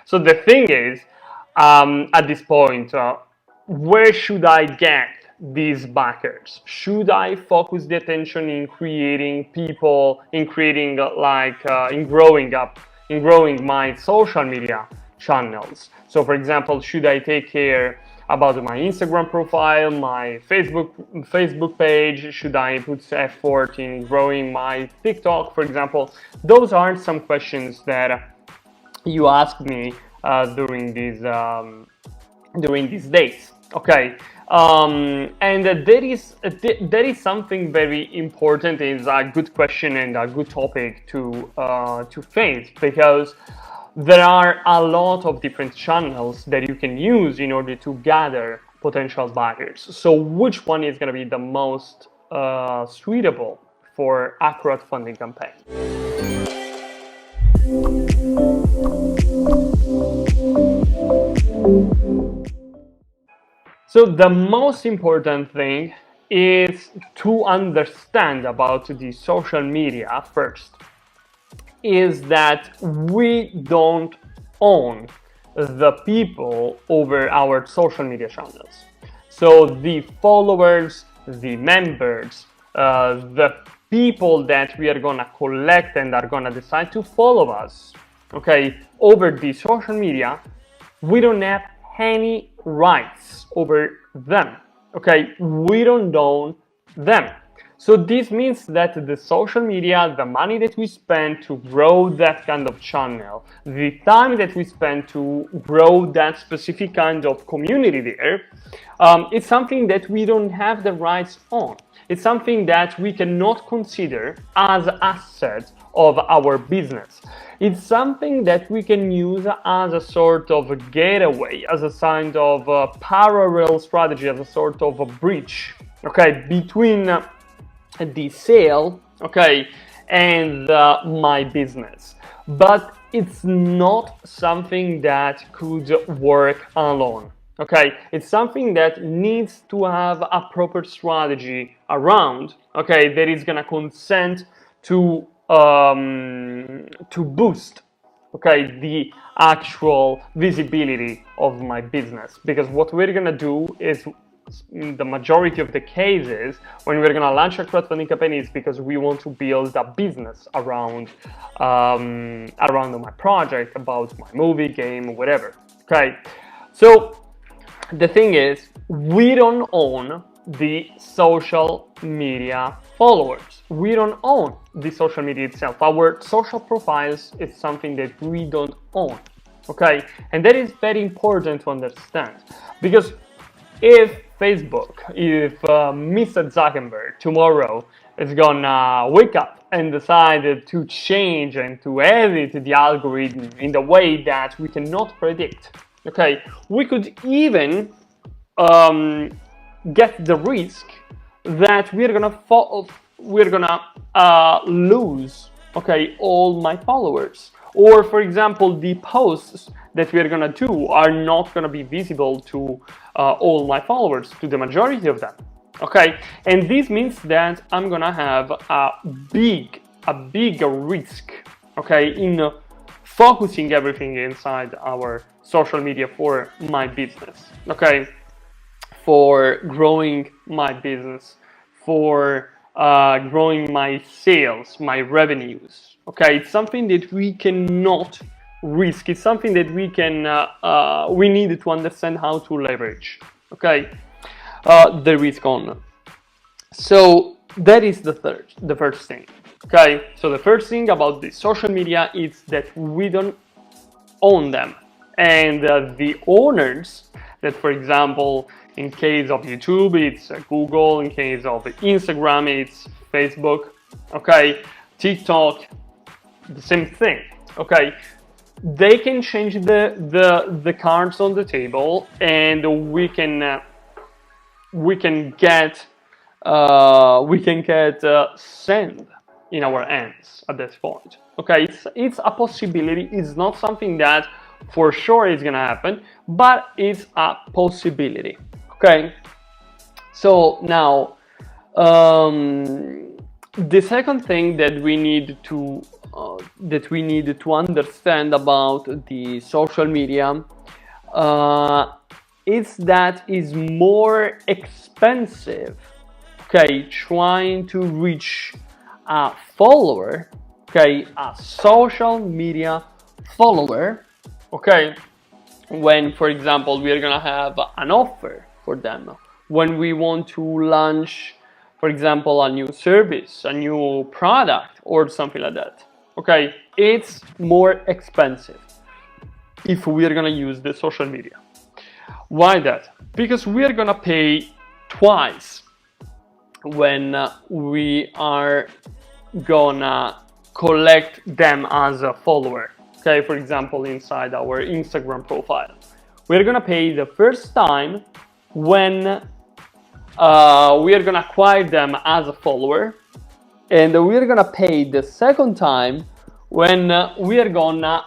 So the thing is, at this point, where should I get these backers? Should I focus the attention in creating people, in creating in growing my social media channels? So for example, should I take care about my Instagram profile, my Facebook page? Should I put effort in growing my TikTok, for example? Those are some questions that you asked me during these days. Okay, and there is something very important. Is a good question and a good topic to face, because there are a lot of different channels that you can use in order to gather potential buyers. So which one is going to be the most suitable for a crowdfunding campaign? So the most important thing is to understand about the social media first, is that we don't own the people over our social media channels. So the followers, the members, the people that we are gonna collect and are gonna decide to follow us, okay, over the social media, we don't have any rights over them, okay? We don't own them. So this means that the social media, the money that we spend to grow that kind of channel, the time that we spend to grow that specific kind of community there, it's something that we don't have the rights on. It's something that we cannot consider as asset of our business. It's something that we can use as a sort of a getaway, as a kind of a parallel strategy, as a sort of a bridge, okay, between the sale, okay, and my business. But it's not something that could work alone, okay? It's something that needs to have a proper strategy around, okay, that is gonna consent to boost, okay, the actual visibility of my business. Because what we're gonna do is, in the majority of the cases, when we're gonna launch a crowdfunding campaign, is because we want to build a business around my project, about my movie, game, whatever. Okay, so the thing is, we don't own the social media followers. We don't own the social media itself. Our social profiles is something that we don't own. Okay, and that is very important to understand, because if Facebook, if Mr. Zuckerberg tomorrow is gonna wake up and decided to change and to edit the algorithm in the way that we cannot predict, okay, we could even get the risk that we're gonna lose, okay, all my followers. Or for example, the posts that we're gonna do are not gonna be visible to all my followers, to the majority of them, okay? And this means that I'm gonna have a big risk, okay, in focusing everything inside our social media for my business, okay? For growing my business, for growing my sales, my revenues, okay? It's something that we cannot risk. It's something that we need to understand how to leverage, okay, the risk on. So that is the first thing, okay? So the first thing about the social media is that we don't own them, and the owners, that for example, in case of YouTube, it's Google. In case of Instagram, it's Facebook, okay? TikTok, the same thing, okay? They can change the cards on the table, and we can get sand in our hands at this point, okay? It's a possibility. It's not something that for sure is gonna happen, but it's a possibility, okay? So now the second thing that we need to that we need to understand about the social media is that it's more expensive, okay, trying to reach a follower, okay, a social media follower, okay, when, for example, we are gonna have an offer for them, when we want to launch, for example, a new service, a new product, or something like that. Okay, it's more expensive if we are gonna use the social media. Why that? Because we are gonna pay twice when we are gonna collect them as a follower. Okay, for example, inside our Instagram profile, we're gonna pay the first time when we are gonna acquire them as a follower, and we are gonna pay the second time when we are gonna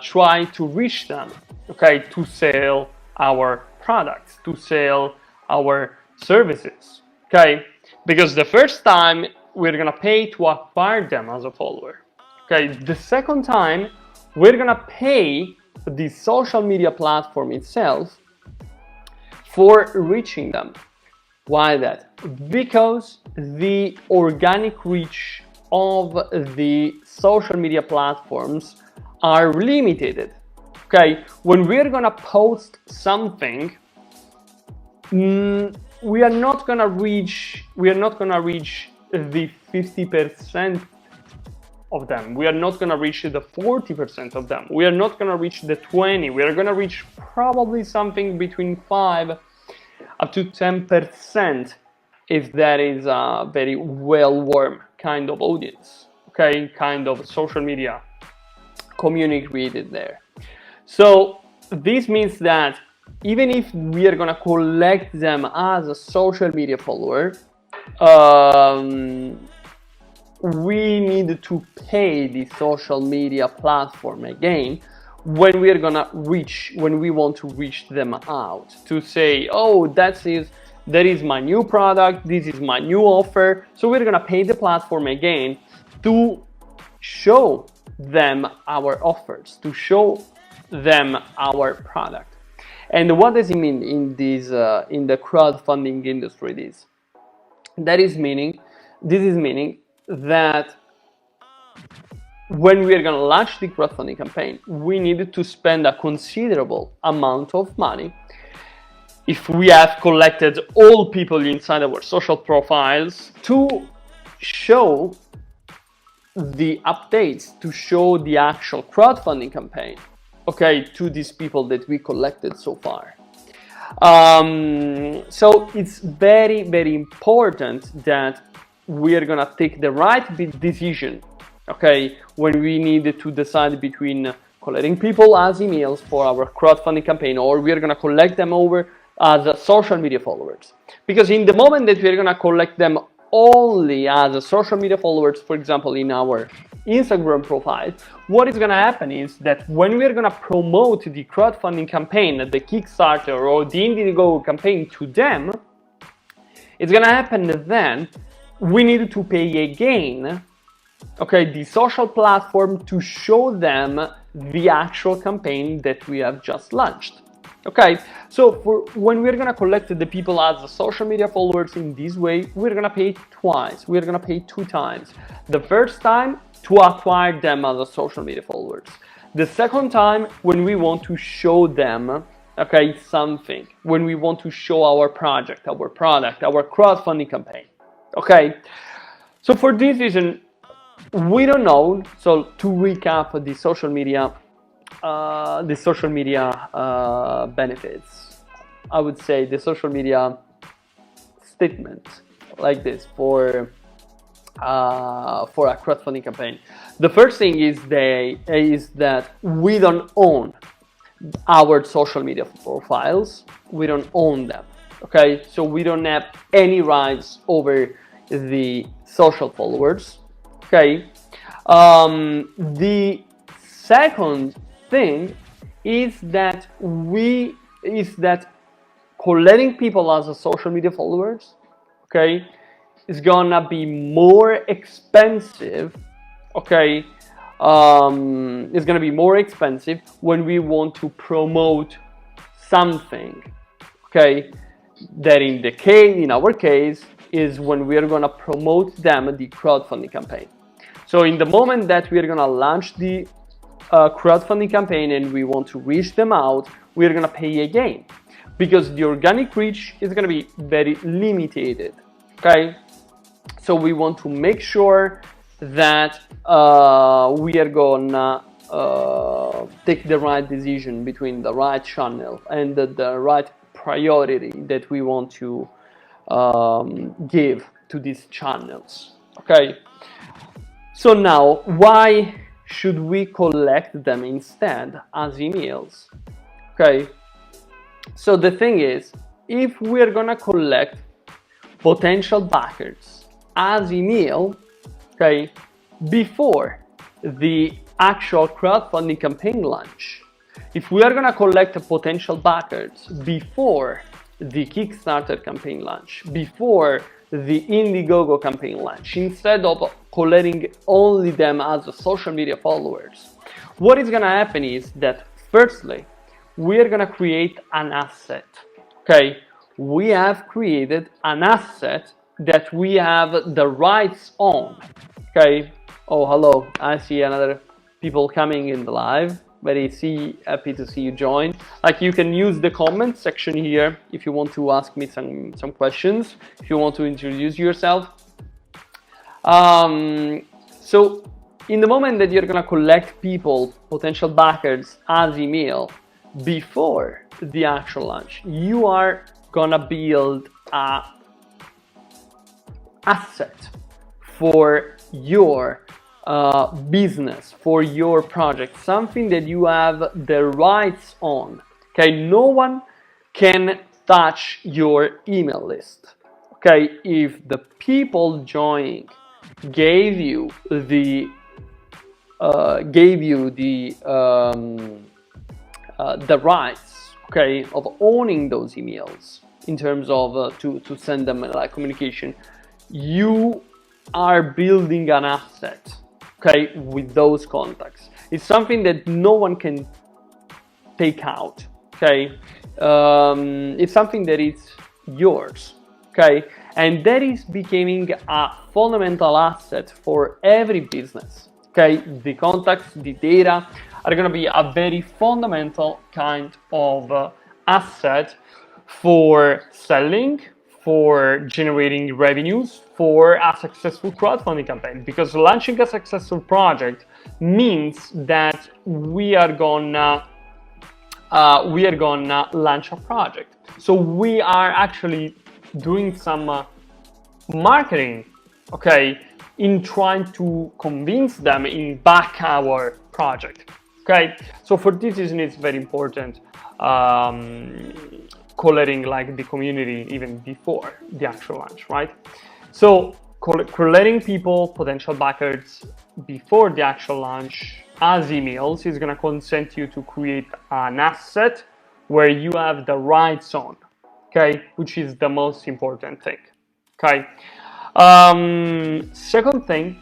try to reach them, okay, to sell our products, to sell our services, okay, because the first time we're gonna pay to acquire them as a follower, okay, the second time we're gonna pay the social media platform itself for reaching them. Why that? Because the organic reach of the social media platforms are limited. Okay, when we're gonna post something, we are not gonna reach the 50% of them. We are not gonna reach the 40% of them. We are not gonna reach the 20. We are gonna reach probably something between 5 up to 10% if that is a very well-warm kind of audience, okay, kind of social media community created there. So this means that even if we are gonna collect them as a social media follower, we need to pay the social media platform again when we are gonna reach, when we want to reach them out, to say, oh, that is my new product, this is my new offer. So we're gonna pay the platform again to show them our offers, to show them our product. And what does it mean in this in the crowdfunding industry? This is meaning that when we are going to launch the crowdfunding campaign, we need to spend a considerable amount of money. If we have collected all people inside our social profiles to show the updates, to show the actual crowdfunding campaign, okay, to these people that we collected so far. So it's very, very important that we are gonna take the right decision, okay, when we need to decide between collecting people as emails for our crowdfunding campaign, or we are gonna collect them over as social media followers. Because in the moment that we're gonna collect them only as social media followers, for example, in our Instagram profile, what is gonna happen is that when we're gonna promote the crowdfunding campaign, the Kickstarter or the indiegogo campaign to them, it's gonna happen then we need to pay again, okay, the social platform to show them the actual campaign that we have just launched. Okay, so for when we're gonna collect the people as social media followers in this way, we're gonna pay twice. We're gonna pay 2 times. The first time to acquire them as social media followers. The second time when we want to show them, okay, something. When we want to show our project, our product, our crowdfunding campaign. Okay, so for this reason, we don't know. So to recap the social media benefits, I would say the social media statement like this for a crowdfunding campaign. The first thing is that we don't own our social media profiles. We don't own them. Okay, so we don't have any rights over the social followers. Okay, the second thing is that collecting people as a social media followers, okay, is gonna be more expensive okay, it's gonna be more expensive when we want to promote something, okay, that in our case is when we are gonna promote them the crowdfunding campaign. So in the moment that we are gonna launch the crowdfunding campaign and we want to reach them out, we're gonna pay again because the organic reach is gonna be very limited, okay? So we want to make sure that we are gonna take the right decision between the right channel and the right priority that we want to give to these channels, okay? So now, why should we collect them instead as emails? Okay, so the thing is, if we're gonna collect potential backers as email, okay, before the actual crowdfunding campaign launch, if we are gonna collect potential backers before the Kickstarter campaign launch, before the Indiegogo campaign launch, instead of collecting only them as social media followers, what is gonna happen is that firstly, we are gonna create an asset, okay? We have created an asset that we have the rights on, okay? Oh, hello, I see another people coming in the live. Very happy to see you join. Like, you can use the comment section here if you want to ask me some questions, if you want to introduce yourself. So in the moment that you're gonna collect people, potential backers as email before the actual launch, you are gonna build a asset for your business, for your project, something that you have the rights on, okay? No one can touch your email list, okay? If the people joining gave you the rights, okay, of owning those emails in terms of to send them like communication, you are building an asset, okay, with those contacts. It's something that no one can take out, okay? It's something that is yours, okay? And that is becoming a fundamental asset for every business, okay? The contacts, the data are gonna be a very fundamental kind of asset for selling, for generating revenues, for a successful crowdfunding campaign, because launching a successful project means that we are gonna launch a project. So we are actually doing some marketing, okay, in trying to convince them in back our project, okay? So for this reason, it's very important collating like the community even before the actual launch, right? So collating people, potential backers before the actual launch as emails is gonna consent you to create an asset where you have the rights on, okay? Which is the most important thing, okay? Second thing,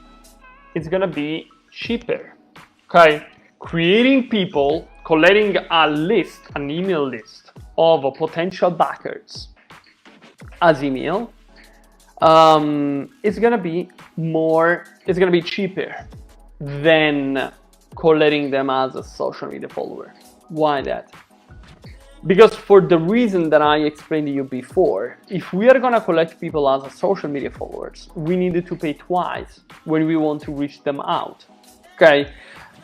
it's gonna be cheaper, okay? Creating people, collating a list, an email list of potential backers as email, it's gonna be cheaper than collating them as a social media follower. Why that? Because for the reason that I explained to you before, if we are gonna collect people as a social media followers, we needed to pay twice when we want to reach them out, okay?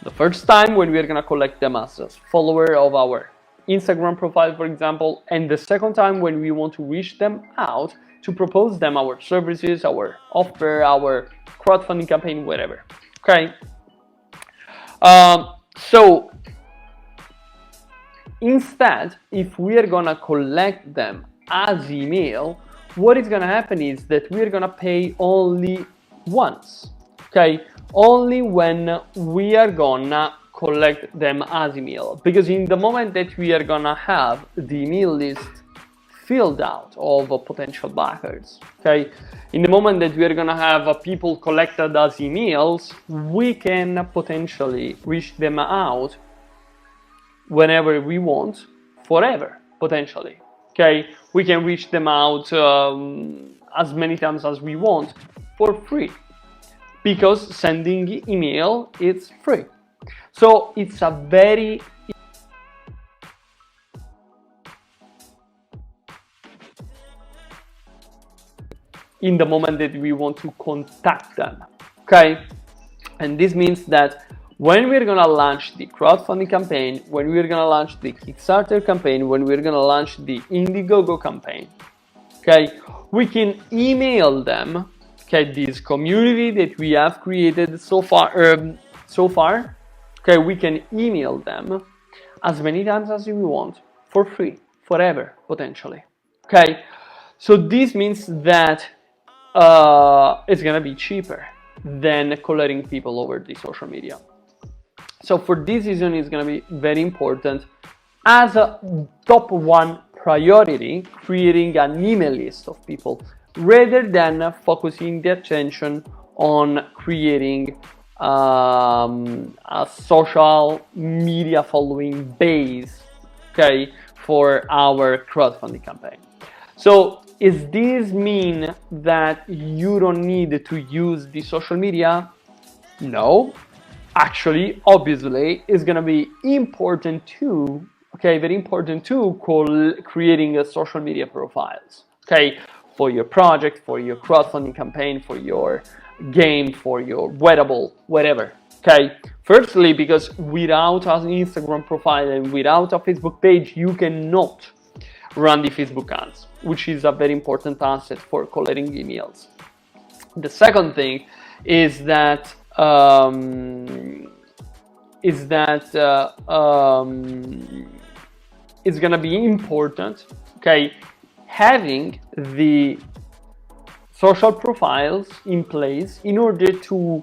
The first time when we are gonna collect them as a follower of our Instagram profile, for example, and the second time when we want to reach them out to propose them our services, our offer, our crowdfunding campaign, whatever, okay? So instead, if we are gonna collect them as email, what is gonna happen is that we're gonna pay only once, okay? Only when we are gonna collect them as email, because in the moment that we are gonna have the email list filled out of potential backers. Okay, in the moment that we are gonna have people collected as emails, we can potentially reach them out whenever we want, forever, potentially. Okay, we can reach them out as many times as we want for free, because sending email is free. So it's a very in the moment that we want to contact them. Okay, and this means that when we're gonna launch the crowdfunding campaign, when we're gonna launch the Kickstarter campaign, when we're gonna launch the Indiegogo campaign, okay, we can email them, okay, this community that we have created so far, okay, we can email them as many times as we want for free, forever, potentially. Okay, so this means that it's gonna be cheaper than collating people over the social media. So for this reason, it's going to be very important as a top one priority, creating an email list of people rather than focusing the attention on creating a social media following base, okay, for our crowdfunding campaign. So does this mean that you don't need to use the social media? No. Actually, obviously, it's going to be important too, okay, very important too, creating a social media profiles, okay, for your project, for your crowdfunding campaign, for your game, for your wearable, whatever, okay. Firstly, because without an Instagram profile and without a Facebook page, you cannot run the Facebook ads, which is a very important asset for collating emails. The second thing is that it's gonna be important, okay, having the social profiles in place in order to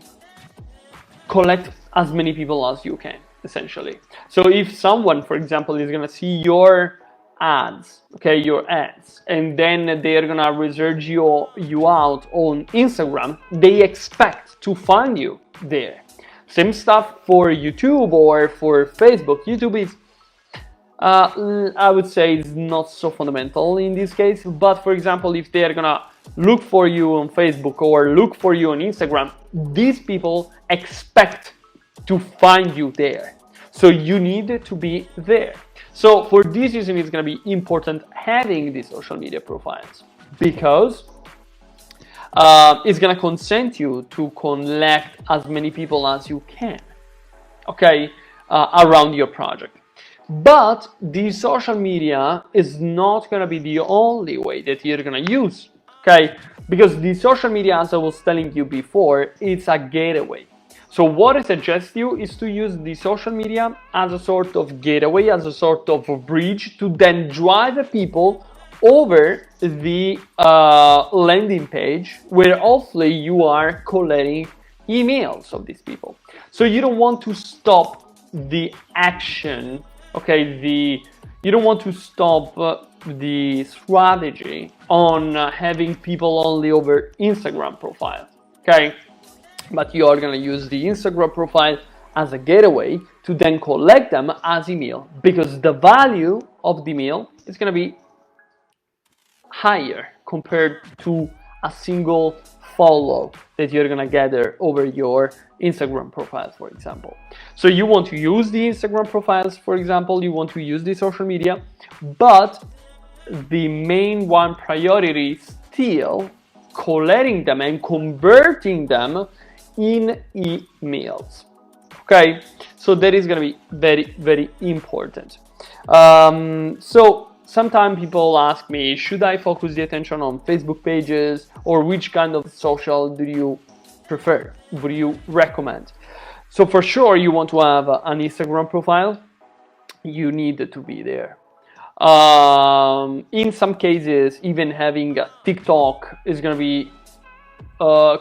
collect as many people as you can, essentially. So if someone, for example, is gonna see your ads, okay, your ads, and then they're gonna research you out on Instagram, they expect to find you there. Same stuff for YouTube or for Facebook. YouTube is, I would say, is not so fundamental in this case, but for example, if they're gonna look for you on Facebook or look for you on Instagram, these people expect to find you there. So you need to be there. So for this reason, it's going to be important having these social media profiles, because it's going to consent you to collect as many people as you can, okay, around your project. But the social media is not going to be the only way that you're going to use, okay, because the social media, as I was telling you before, it's a gateway. So what I suggest you is to use the social media as a sort of gateway, as a sort of a bridge to then drive people over the landing page where hopefully you are collecting emails of these people. So you don't want to stop the action, okay, you don't want to stop the strategy on having people only over Instagram profiles, okay? But you are going to use the Instagram profile as a gateway to then collect them as email, because the value of the email is going to be higher compared to a single follow that you're going to gather over your Instagram profile, for example. So you want to use the Instagram profiles, for example, you want to use the social media, but the main one priority is still collating them and converting them in emails, okay? So that is going to be very, very important. So sometimes people ask me, should I focus the attention on Facebook pages, or which kind of social do you prefer, would you recommend? So for sure, you want to have an Instagram profile, you need to be there. In some cases, even having a TikTok is going to be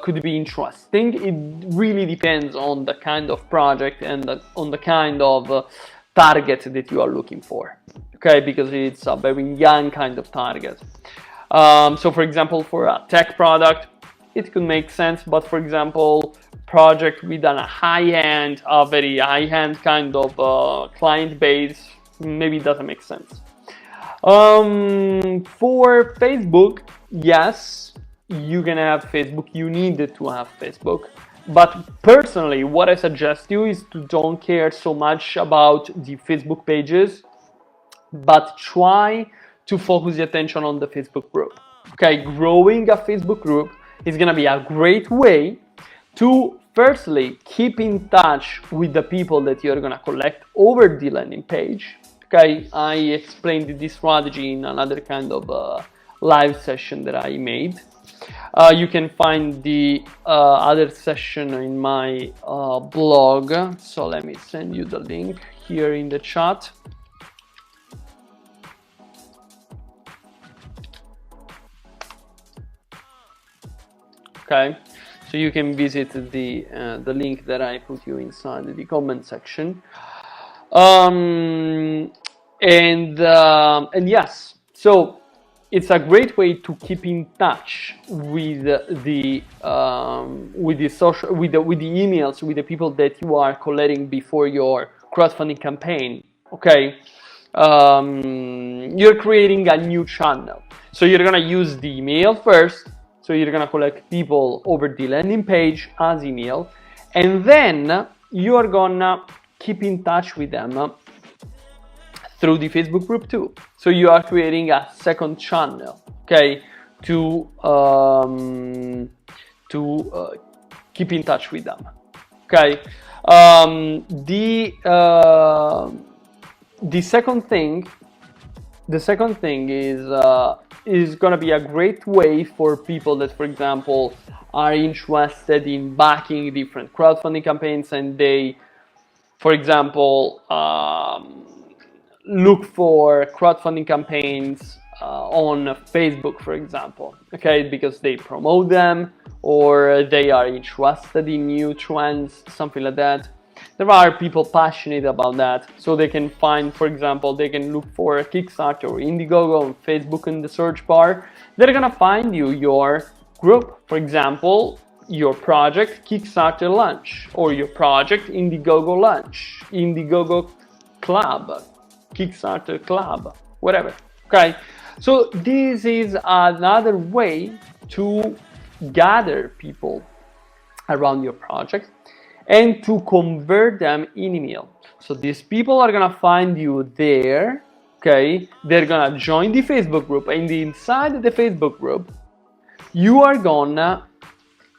could be interesting. It really depends on the kind of project and on the kind of target that you are looking for, okay, because it's a very young kind of target. So for example, for a tech product, it could make sense, but for example, project with a very high-end kind of client base, maybe it doesn't make sense. For Facebook, yes, you can have Facebook, you need to have Facebook. But personally, what I suggest you is to don't care so much about the Facebook pages, but try to focus your attention on the Facebook group. Okay, growing a Facebook group is gonna be a great way to firstly keep in touch with the people that you're gonna collect over the landing page. Okay, I explained this strategy in another kind of live session that I made. You can find the other session in my blog, so let me send you the link here in the chat. Okay, so you can visit the link that I put you inside the comment section. And yes, so it's a great way to keep in touch with the emails, with the people that you are collecting before your crowdfunding campaign. Okay, you're creating a new channel, so you're gonna use the email first. So you're gonna collect people over the landing page as email, and then you're gonna keep in touch with them through the Facebook group too. So you are creating a second channel, okay, to keep in touch with them, okay. The second thing is gonna be a great way for people that, for example, are interested in backing different crowdfunding campaigns, and they, for example, look for crowdfunding campaigns on Facebook, for example, okay, because they promote them or they are interested in new trends, something like that. There are people passionate about that, so they can find, for example, they can look for a Kickstarter or Indiegogo on Facebook in the search bar. They're gonna find you your group, for example, your project Kickstarter launch, or your project Indiegogo launch, Indiegogo club, Kickstarter club, whatever. Okay, so this is another way to gather people around your project and to convert them in email. So these people are gonna find you there, okay? They're gonna join the Facebook group, and inside the Facebook group, you are gonna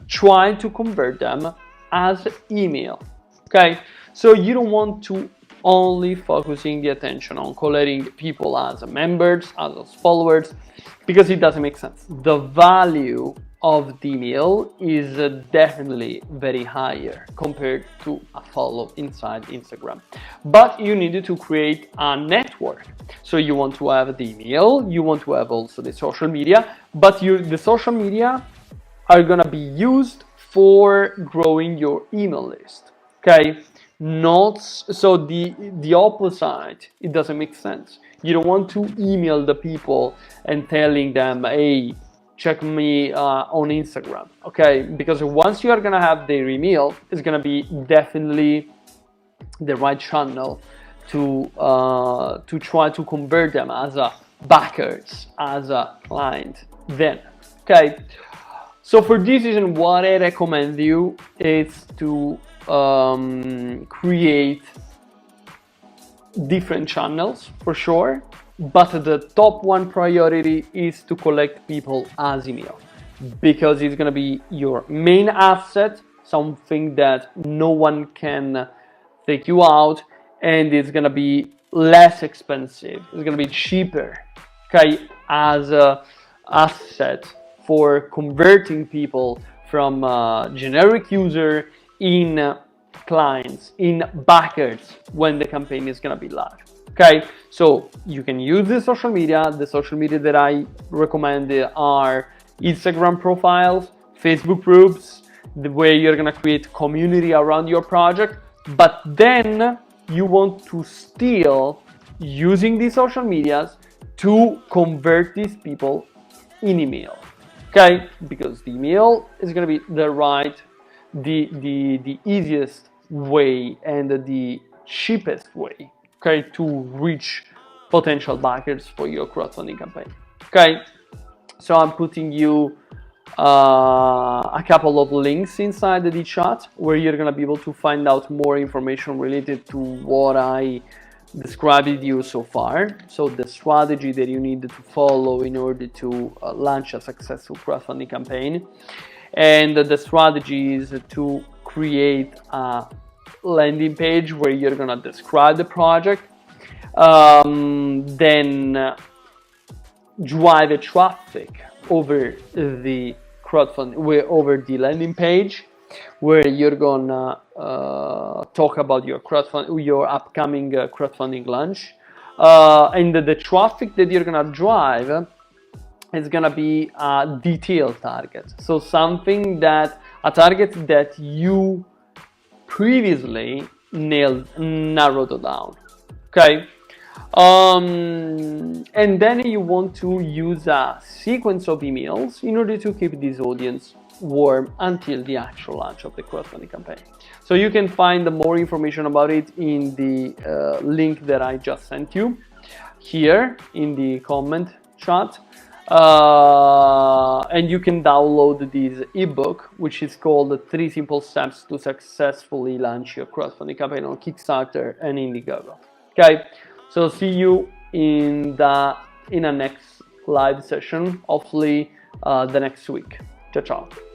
try to convert them as email, okay? So you don't want to only focusing the attention on collecting people as members, as followers, because it doesn't make sense. The value of the email is definitely very higher compared to a follow inside Instagram. But you need to create a network. So you want to have the email, you want to have also the social media, but the social media are gonna be used for growing your email list, okay? Not so the opposite, it doesn't make sense. You don't want to email the people and telling them, hey, check me on Instagram, okay? Because once you are gonna have their email, it's gonna be definitely the right channel to try to convert them as a backers, as a client then, okay? So for this reason, what I recommend you is to create different channels for sure, but the top one priority is to collect people as email, because it's gonna be your main asset, something that no one can take you out, and it's gonna be less expensive, it's gonna be cheaper, okay, as a asset for converting people from generic user in clients, in backers, when the campaign is gonna be live. Okay, so you can use the social media. The social media that I recommend are Instagram profiles, Facebook groups, the way you're gonna create community around your project. But then you want to still using these social medias to convert these people in email, okay? Because the email is going to be the easiest way and the cheapest way, okay, to reach potential backers for your crowdfunding campaign. Okay, so I'm putting you a couple of links inside the chat where you're gonna be able to find out more information related to what I described to you so far. So the strategy that you need to follow in order to launch a successful crowdfunding campaign, and the strategy is to create a landing page where you're gonna describe the project, then drive the traffic over the over the landing page, where you're gonna talk about your upcoming crowdfunding launch, and the traffic that you're gonna drive is gonna be a detailed target, so a target that you previously narrowed down, okay? And then you want to use a sequence of emails in order to keep this audience warm until the actual launch of the crowdfunding campaign. So you can find more information about it in the link that I just sent you here in the comment chat. And you can download this ebook, which is called 3 Simple Steps to Successfully Launch Your Crowdfunding Campaign on Kickstarter and Indiegogo. Okay, so see you in a next live session, hopefully the next week. Ciao, ciao.